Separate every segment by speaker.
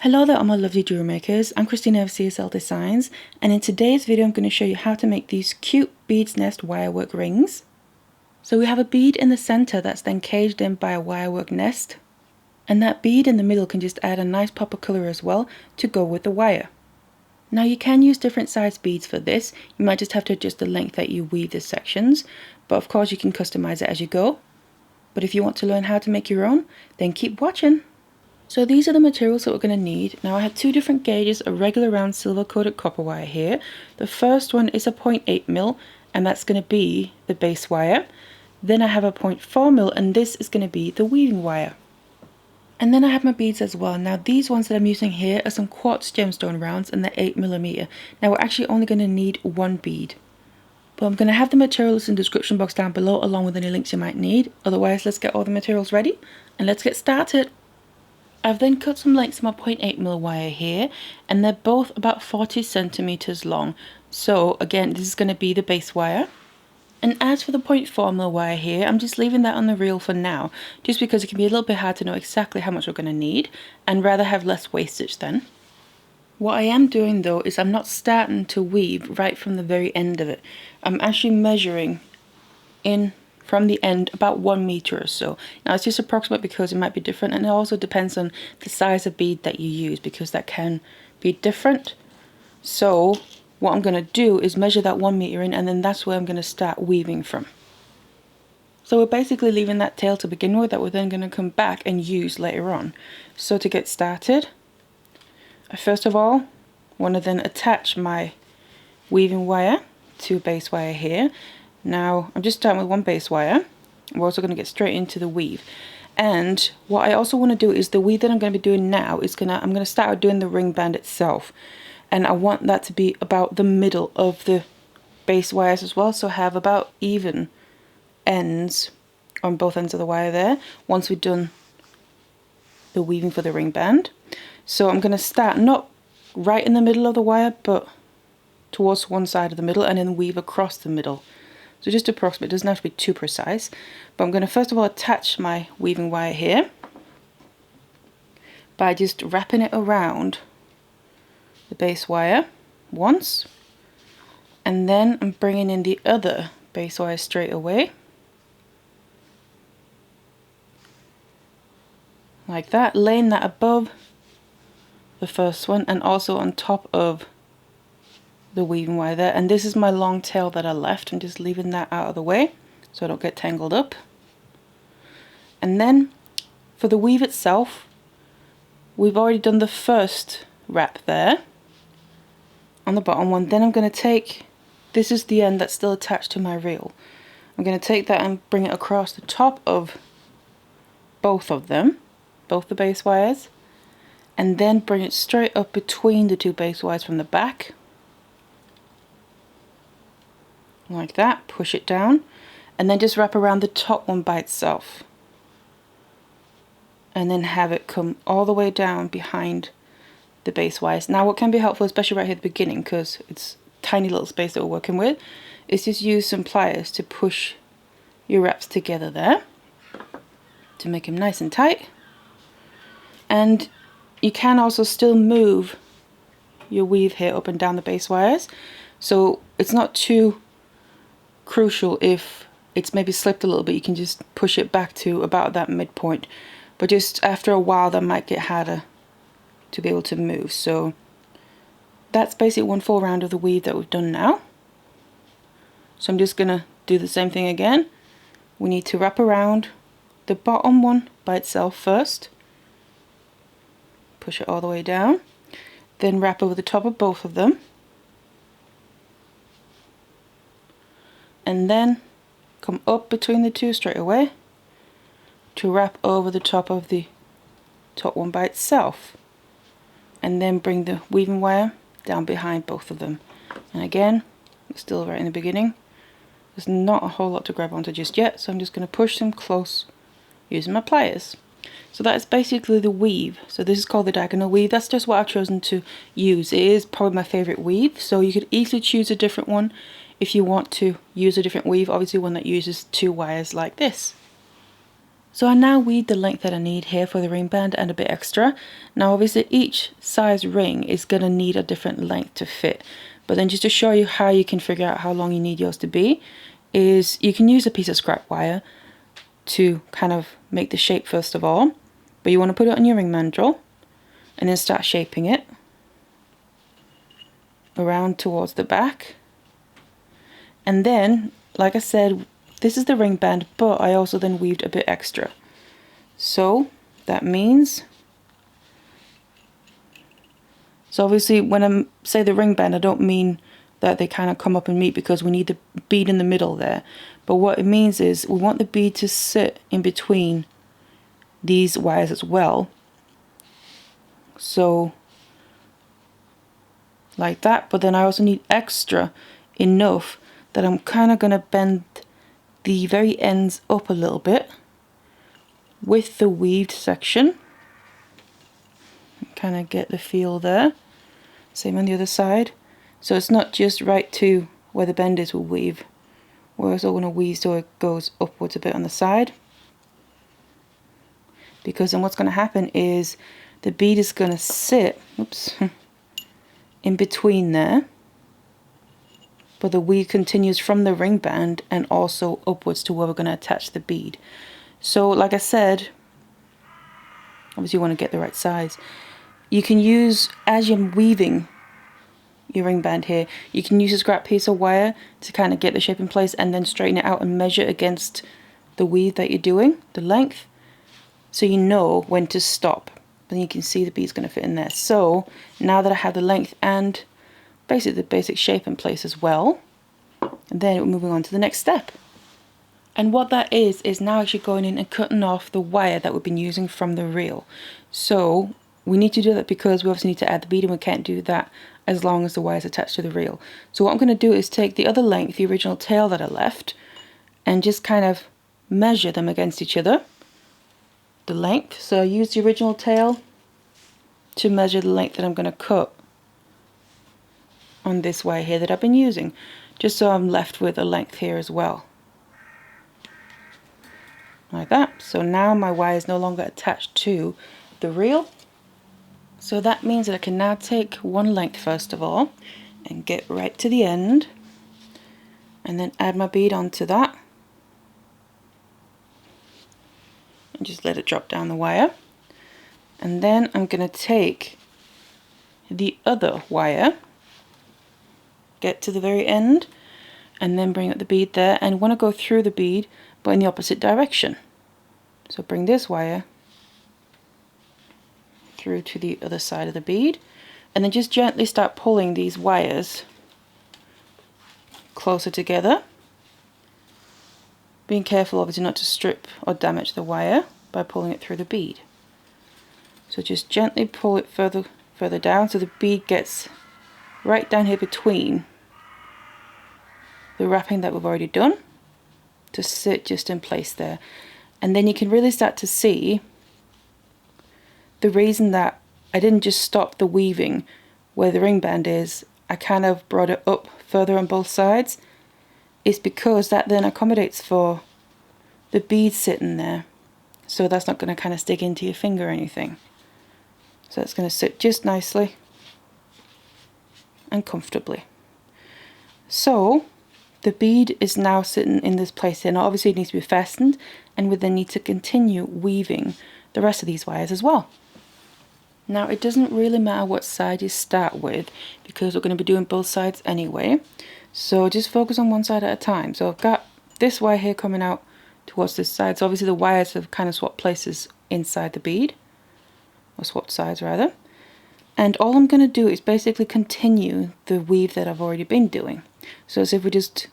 Speaker 1: Hello there all my lovely jewelry makers, I'm Christina of CSLdesigns, and in today's video I'm going to show you how to make these cute beads nest wirework rings. So we have a bead in the center that's then caged in by a wirework nest, and that bead in the middle can just add a nice pop of colour as well to go with the wire. Now you can use different size beads for this, you might just have to adjust the length that you weave the sections, but of course you can customize it as you go. But if you want to learn how to make your own, then keep watching. So these are the materials that we're going to need. Now I have two different gauges of regular round silver coated copper wire here. The first one is a 0.8mm and that's going to be the base wire. Then I have a 0.4mm and this is going to be the weaving wire. And then I have my beads as well. Now these ones that I'm using here are some quartz gemstone rounds and they're 8mm. Now we're actually only going to need one bead. But I'm going to have the materials in the description box down below along with any links you might need. Otherwise let's get all the materials ready and let's get started. I've then cut some lengths of my 0.8mm wire here and they're both about 40 centimeters long. So again, this is going to be the base wire. And as for the 0.4mm wire here, I'm just leaving that on the reel for now, just because it can be a little bit hard to know exactly how much we're going to need and rather have less wastage then. What I am doing though is I'm not starting to weave right from the very end of it. I'm actually measuring in from the end about 1 meter or so. Now it's just approximate because it might be different, and it also depends on the size of bead that you use because that can be different. So what I'm going to do is measure that 1 meter in, and then that's where I'm going to start weaving from. So we're basically leaving that tail to begin with that we're then going to come back and use later on. So to get started, I first of all want to then attach my weaving wire to a base wire here. Now I'm just starting with one base wire. We're also going to get straight into the weave. And what I also want to do is the weave that I'm going to be doing now is I'm going to start out doing the ring band itself. And I want that to be about the middle of the base wires as well. So have about even ends on both ends of the wire there once we've done the weaving for the ring band. So I'm going to start not right in the middle of the wire but towards one side of the middle and then weave across the middle. So just approximate, it doesn't have to be too precise. But I'm going to first of all attach my weaving wire here by just wrapping it around the base wire once. And then I'm bringing in the other base wire straight away. Like that, laying that above the first one and also on top of the weaving wire there. And this is my long tail that I left. I'm just leaving that out of the way so I don't get tangled up. And then for the weave itself, we've already done the first wrap there on the bottom one. Then I'm going to take, this is the end that's still attached to my reel, I'm going to take that and bring it across the top of both of them, both the base wires, and then bring it straight up between the two base wires from the back. Like that, push it down, and then just wrap around the top one by itself. And then have it come all the way down behind the base wires. Now what can be helpful, especially right here at the beginning, because it's tiny little space that we're working with, is just use some pliers to push your wraps together there to make them nice and tight. And you can also still move your weave here up and down the base wires, so it's not too crucial if it's maybe slipped a little bit. You can just push it back to about that midpoint, but just after a while that might get harder to be able to move. So that's basically one full round of the weave that we've done now. So I'm just gonna do the same thing again. We need to wrap around the bottom one by itself first, push it all the way down, then wrap over the top of both of them, and then come up between the two straight away to wrap over the top of the top one by itself, and then bring the weaving wire down behind both of them. And again, it's still right in the beginning, there's not a whole lot to grab onto just yet, so I'm just going to push them close using my pliers. So that is basically the weave. So this is called the diagonal weave. That's just what I've chosen to use. It is probably my favorite weave, so you could easily choose a different one if you want to use a different weave, obviously one that uses two wires like this. So I now weave the length that I need here for the ring band and a bit extra. Now obviously each size ring is going to need a different length to fit. But then just to show you how you can figure out how long you need yours to be, is you can use a piece of scrap wire to kind of make the shape first of all. But you want to put it on your ring mandrel and then start shaping it around towards the back. And then, like I said, this is the ring band, but I also then weaved a bit extra. So that means, so obviously when I say the ring band, I don't mean that they kind of come up and meet, because we need the bead in the middle there. But what it means is we want the bead to sit in between these wires as well. So like that, but then I also need extra enough that I'm kind of going to bend the very ends up a little bit with the weaved section. Kind of get the feel there. Same on the other side. So it's not just right to where the bend is, we'll weave. We're also going to weave so it goes upwards a bit on the side. Because then what's going to happen is the bead is going to sit, oops, in between there. But the weave continues from the ring band and also upwards to where we're going to attach the bead. So like I said, obviously you want to get the right size. You can use, as you're weaving your ring band here, you can use a scrap piece of wire to kind of get the shape in place and then straighten it out and measure against the weave that you're doing, the length, so you know when to stop. Then you can see the bead's going to fit in there. So now that I have the length and basically the basic shape in place as well, and then we're moving on to the next step. And what that is now actually going in and cutting off the wire that we've been using from the reel. So we need to do that because we obviously need to add the bead, and we can't do that as long as the wire is attached to the reel. So what I'm going to do is take the other length, the original tail that I left, and just kind of measure them against each other, the length. So I use the original tail to measure the length that I'm going to cut on this wire here that I've been using, just so I'm left with a length here as well, like that. So now my wire is no longer attached to the reel. So that means that I can now take one length first of all and get right to the end and then add my bead onto that and just let it drop down the wire. And then I'm going to take the other wire, get to the very end, and then bring up the bead there, and want to go through the bead but in the opposite direction. So bring this wire through to the other side of the bead, and then just gently start pulling these wires closer together, being careful obviously not to strip or damage the wire by pulling it through the bead. So just gently pull it further down so the bead gets right down here between the wrapping that we've already done, to sit just in place there. And then you can really start to see the reason that I didn't just stop the weaving where the ring band is, I kind of brought it up further on both sides, is because that then accommodates for the bead sitting there. So that's not going to kind of stick into your finger or anything. So it's going to sit just nicely and comfortably. So the bead is now sitting in this place here. Now obviously it needs to be fastened, and we then need to continue weaving the rest of these wires as well. Now it doesn't really matter what side you start with, because we're going to be doing both sides anyway. So just focus on one side at a time. So I've got this wire here coming out towards this side. So obviously the wires have kind of swapped places inside the bead, or swapped sides rather. And all I'm going to do is basically continue the weave that I've already been doing. So as if we're just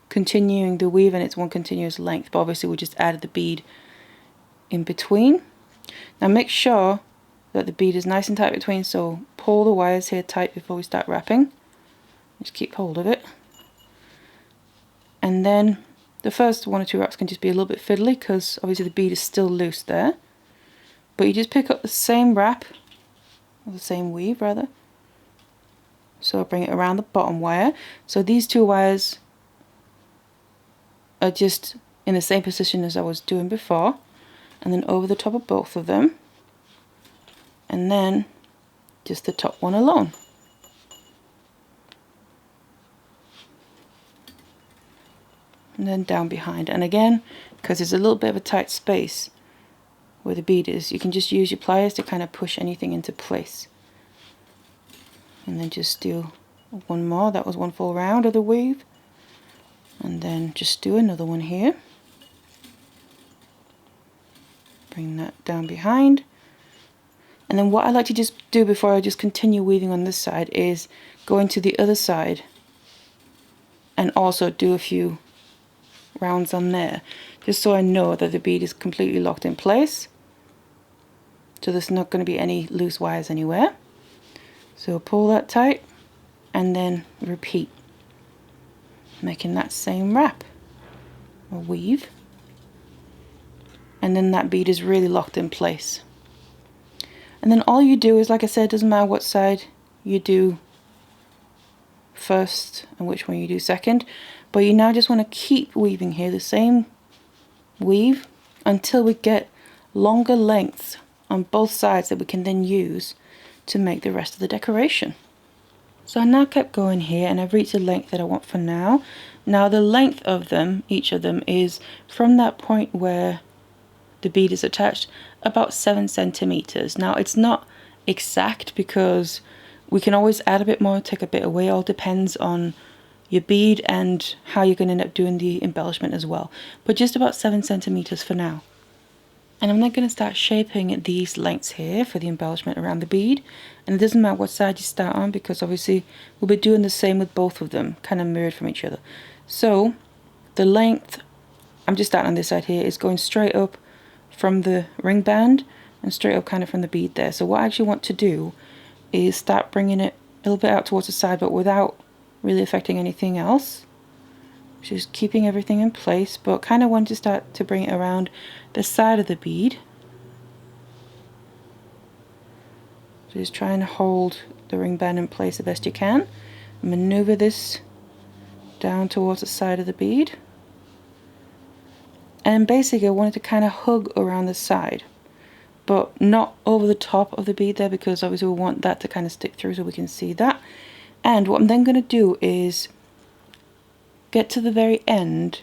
Speaker 1: continuing the weave and it's one continuous length, but obviously we just added the bead in between. Now make sure that the bead is nice and tight between, so pull the wires here tight before we start wrapping. Just keep hold of it. And then the first one or two wraps can just be a little bit fiddly because obviously the bead is still loose there. But you just pick up the same wrap, or the same weave rather. So I'll bring it around the bottom wire. So these two wires are just in the same position as I was doing before. and then over the top of both of them, and then just the top one alone. And then down behind, and again, because there's a little bit of a tight space where the bead is, you can just use your pliers to kind of push anything into place. And then just do one more. That was one full round of the weave, and then just do another one here. Bring that down behind, and then what I like to just do before I just continue weaving on this side is go into the other side and also do a few rounds on there, just so I know that the bead is completely locked in place, so there's not going to be any loose wires anywhere. So pull that tight and then repeat, making that same wrap or weave, and then that bead is really locked in place. And then all you do is, like I said, it doesn't matter what side you do first and which one you do second, but you now just want to keep weaving here, the same weave, until we get longer lengths on both sides that we can then use to make the rest of the decoration. So I now kept going here, and I've reached the length that I want for now. Now the length of them, each of them, is from that point where the bead is attached about 7 centimeters. Now it's not exact because we can always add a bit more, take a bit away, all depends on your bead and how you're going to end up doing the embellishment as well. But just about 7 centimeters for now. And I'm then going to start shaping these lengths here for the embellishment around the bead. And it doesn't matter what side you start on, because obviously we'll be doing the same with both of them, kind of mirrored from each other. So the length, I'm just starting on this side here, is going straight up from the ring band and straight up kind of from the bead there. So what I actually want to do is start bringing it a little bit out towards the side, but without really affecting anything else. Just keeping everything in place, but kind of want to start to bring it around the side of the bead. Just trying to hold the ring band in place the best you can. Maneuver this down towards the side of the bead. And basically I wanted to kind of hug around the side, but not over the top of the bead there, because obviously we want that to kind of stick through so we can see that. And what I'm then going to do is get to the very end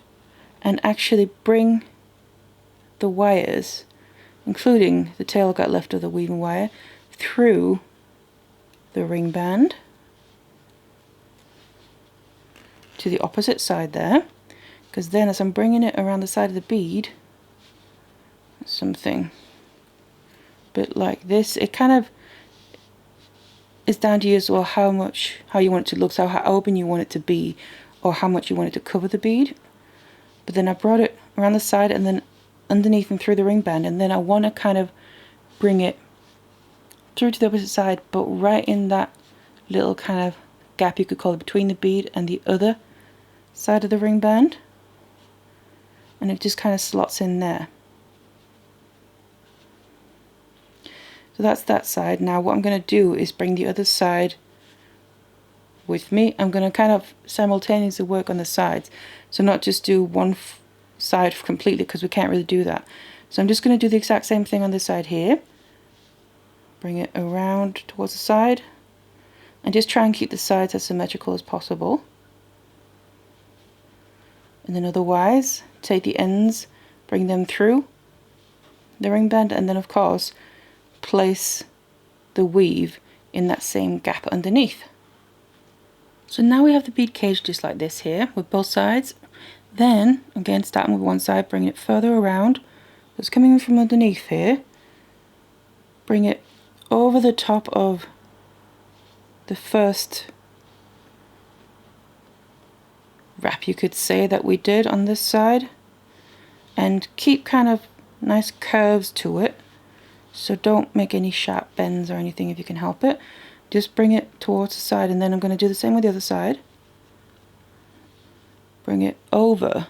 Speaker 1: and actually bring the wires, including the tail I got left of the weaving wire, through the ring band to the opposite side there, because then as I'm bringing it around the side of the bead, something a bit like this, it kind of is down to you as well how you want it to look, so how open you want it to be, or how much you want it to cover the bead. But then I brought it around the side and then underneath and through the ring band, and then I want to kind of bring it through to the opposite side, but right in that little kind of gap, you could call it, between the bead and the other side of the ring band, and it just kind of slots in there. So that's that side. Now what I'm going to do is bring the other side with me. I'm going to kind of simultaneously work on the sides, so not just do one side completely, because we can't really do that. So I'm just going to do the exact same thing on this side here. Bring it around towards the side and just try and keep the sides as symmetrical as possible. And then otherwise take the ends, bring them through the ring band, and then of course place the weave in that same gap underneath. So now we have the bead cage just like this here with both sides. Then again, starting with one side, bring it further around. It's coming in from underneath here. Bring it over the top of the first wrap, you could say, that we did on this side, and keep kind of nice curves to it. So don't make any sharp bends or anything if you can help it. Just bring it towards the side, and then I'm going to do the same with the other side. Bring it over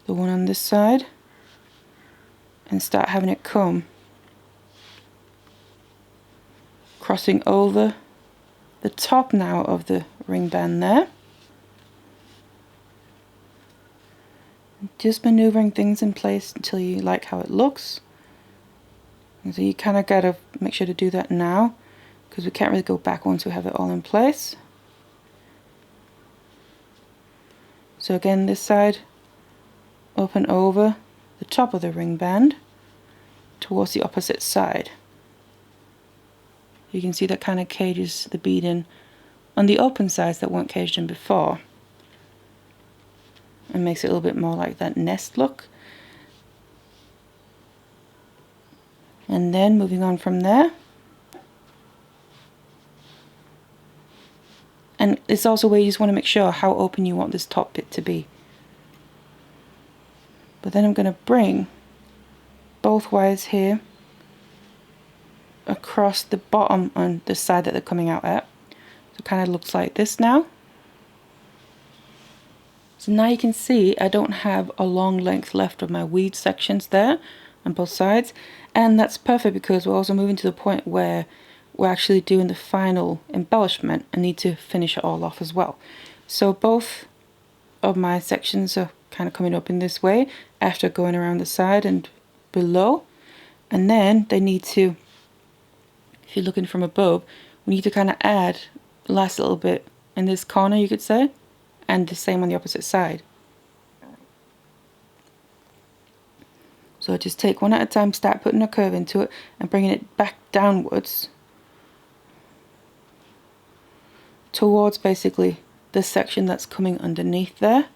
Speaker 1: the one on this side and start having it come crossing over the top now of the ring band there. just maneuvering things in place until you like how it looks. And so you kind of got to make sure to do that now, because we can't really go back once we have it all in place. So again, this side, up and over the top of the ring band towards the opposite side. You can see that kind of cages the bead in on the open sides that weren't caged in before, and makes it a little bit more like that nest look. And then moving on from there, and it's also where you just want to make sure how open you want this top bit to be. But then I'm going to bring both wires here across the bottom on the side that they're coming out at. So it kind of looks like this now. So now you can see I don't have a long length left of my weave sections there on both sides, and that's perfect because we're also moving to the point where we're actually doing the final embellishment and need to finish it all off as well. So both of my sections are kind of coming up in this way after going around the side and below, and then they need to, if you're looking from above, we need to kind of add the last little bit in this corner, you could say, and the same on the opposite side. So just take one at a time, start putting a curve into it and bringing it back downwards towards basically the section that's coming underneath there.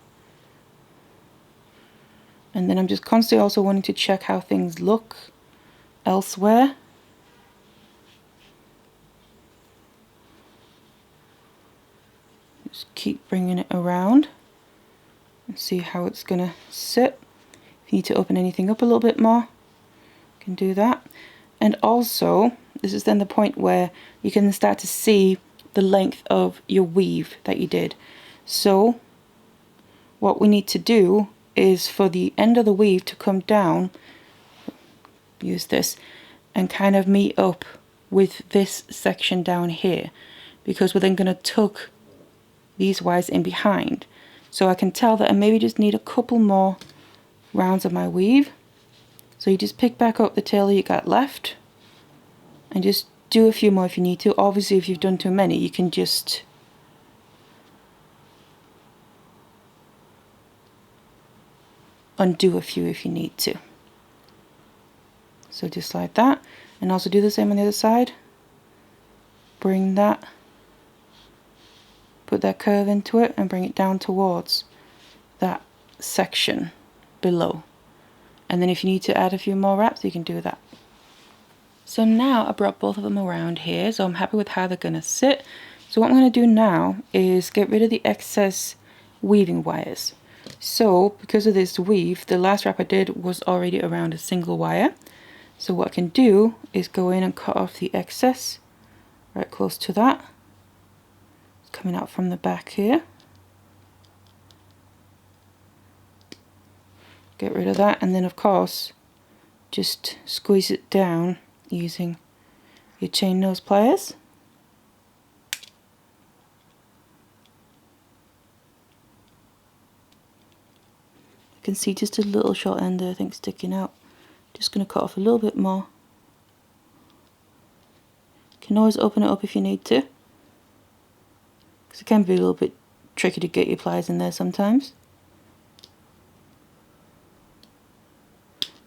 Speaker 1: And then I'm just constantly also wanting to check how things look elsewhere. Just keep bringing it around and see how it's going to sit. If you need to open anything up a little bit more, you can do that. And also, this is then the point where you can start to see the length of your weave that you did. So what we need to do is for the end of the weave to come down, use this, and kind of meet up with this section down here, because we're then going to tuck these wires in behind. So I can tell that I maybe just need a couple more rounds of my weave. So you just pick back up the tail you got left and just do a few more if you need to. Obviously if you've done too many, you can just undo a few if you need to. So just like that, and also do the same on the other side. Bring that, put that curve into it and bring it down towards that section below. And then if you need to add a few more wraps, you can do that. So now I brought both of them around here, so I'm happy with how they're going to sit. So what I'm going to do now is get rid of the excess weaving wires. So because of this weave, the last wrap I did was already around a single wire. So what I can do is go in and cut off the excess right close to that. It's coming out from the back here. Get rid of that, and then of course just squeeze it down using your chain nose pliers. You can see just a little short end there, I think, sticking out. Just going to cut off a little bit more. You can always open it up if you need to, because it can be a little bit tricky to get your pliers in there sometimes.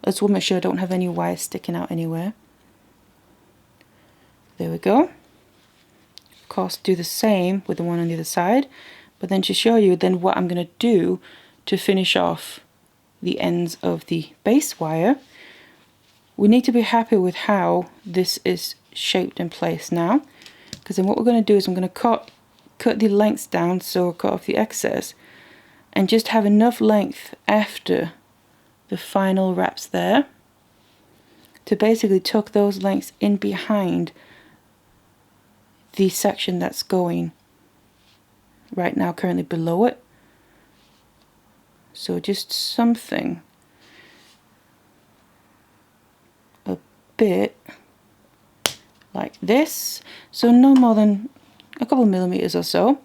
Speaker 1: I just want to make sure I don't have any wires sticking out anywhere. There we go. Of course, do the same with the one on the other side, but then to show you then what I'm going to do to finish off the ends of the base wire, we need to be happy with how this is shaped in place now, because then what we're going to do is I'm going to cut the lengths down, so cut off the excess, and just have enough length after the final wraps there to basically tuck those lengths in behind the section that's going right now currently below it. So just something a bit like this, so no more than a couple of millimeters or so.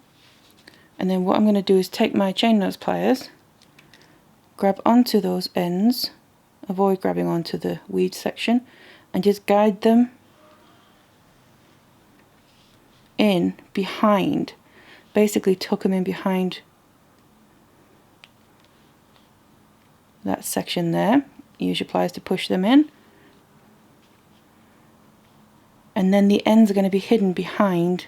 Speaker 1: And then what I'm going to do is take my chain nose pliers grab onto those ends, avoid grabbing onto the weed section, and just guide them in behind. Basically tuck them in behind that section there. Use your pliers to push them in. And then the ends are going to be hidden behind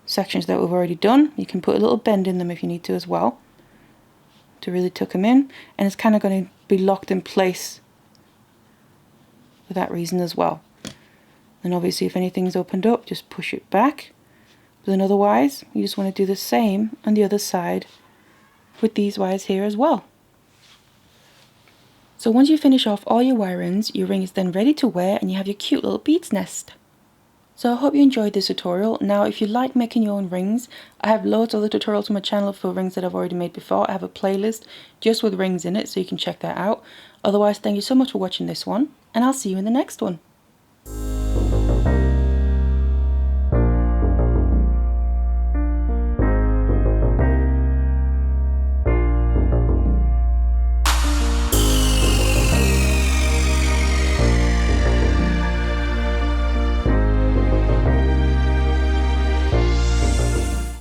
Speaker 1: sections that we've already done. You can put a little bend in them if you need to as well, to really tuck them in. And it's kind of going to be locked in place for that reason as well. And obviously if anything's opened up, just push it back. But then otherwise, you just want to do the same on the other side with these wires here as well. So once you finish off all your wirings, your ring is then ready to wear and you have your cute little beads nest. So I hope you enjoyed this tutorial. Now if you like making your own rings, I have loads of other tutorials on my channel for rings that I've already made before. I have a playlist just with rings in it, so you can check that out. Otherwise, thank you so much for watching this one, and I'll see you in the next one.